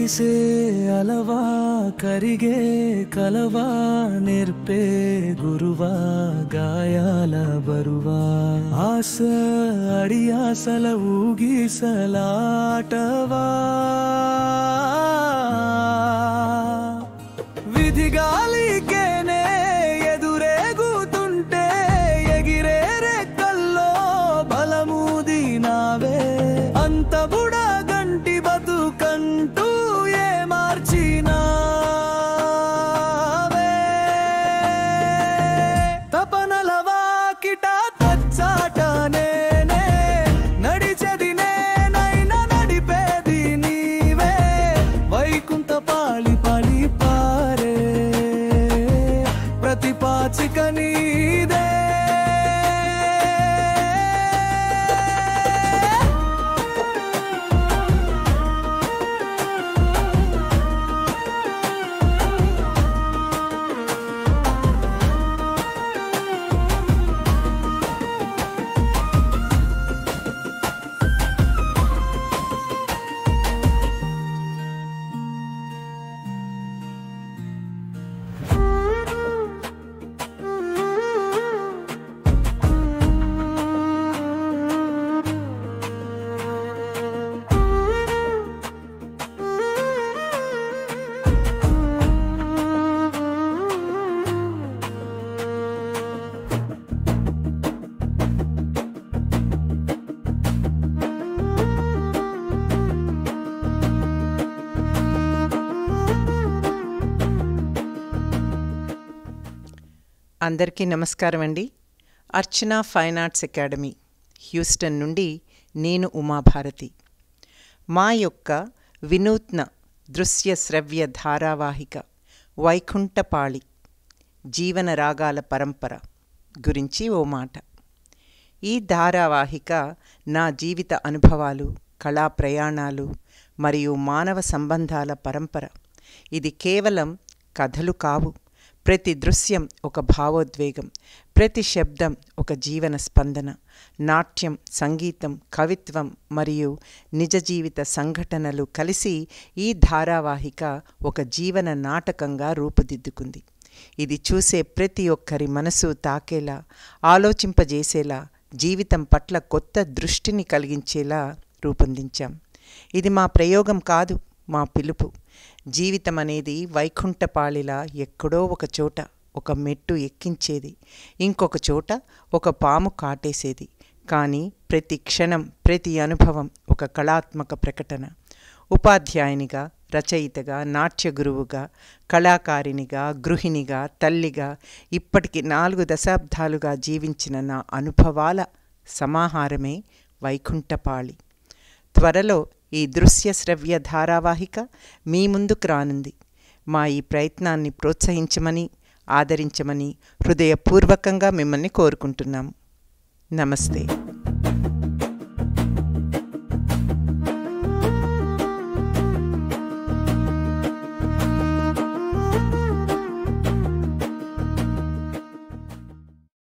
ఎగిసే అలవా కరిగే కలవా నేర్పే గురువా గాయాల బరువా ఆశ అడియాసల ఊగిసలాటవా విధి గాలికేనే ఎదురేగుతుంటే ఎగిరే రెక్కల్లో బలముదినావే అంత బుడా గంటి బతుకంటూ ఏ మార్చినావే తపనల వాకిట తచ్చాట నేనే నడిచెది నేనైనా నడిపేది నీవే వైకుంఠ పాళి పాళి పారే ప్రతి పాచిక నీదే అందరికీ నమస్కారం అండి. అర్చన ఫైన్ ఆర్ట్స్ అకాడమీ హ్యూస్టన్ నుండి నేను ఉమాభారతి. మా యొక్క వినూత్న దృశ్య శ్రవ్య ధారావాహిక వైకుంఠపాళి జీవన రాగాల పరంపర గురించి ఓ మాట. ఈ ధారావాహిక నా జీవిత అనుభవాలు, కళా ప్రయాణాలు మరియు మానవ సంబంధాల పరంపర. ఇది కేవలం కథలు కావు. ప్రతి దృశ్యం ఒక భావోద్వేగం, ప్రతి శబ్దం ఒక జీవన స్పందన. నాట్యం, సంగీతం, కవిత్వం మరియు నిజ జీవిత సంఘటనలు కలిసి ఈ ధారావాహిక ఒక జీవన నాటకంగా రూపుదిద్దుకుంది. ఇది చూసే ప్రతి ఒక్కరి మనసు తాకేలా, ఆలోచింపజేసేలా, జీవితం పట్ల కొత్త దృష్టిని కలిగించేలా రూపొందించాం. ఇది మా ప్రయోగం కాదు, మా పిలుపు. జీవితం అనేది వైకుంఠపాళిలా ఎక్కడో ఒక చోట ఒక మెట్టు ఎక్కించేది, ఇంకొక చోట ఒక పాము కాటేసేది. కానీ ప్రతి క్షణం, ప్రతి అనుభవం ఒక కళాత్మక ప్రకటన. ఉపాధ్యాయునిగా, రచయితగా, నాట్య గురువుగా, కళాకారినిగా, గృహిణిగా, తల్లిగా ఇప్పటికి 4 దశాబ్దాలుగా జీవించిన నా అనుభవాల సమాహారమే వైకుంఠపాళి. త్వరలో ఈ దృశ్య శ్రవ్య ధారావాహిక మీ ముందుకు రానుంది. మా ఈ ప్రయత్నాన్ని ప్రోత్సహించమని, ఆదరించమని హృదయపూర్వకంగా మిమ్మల్ని కోరుకుంటున్నాము. నమస్తే.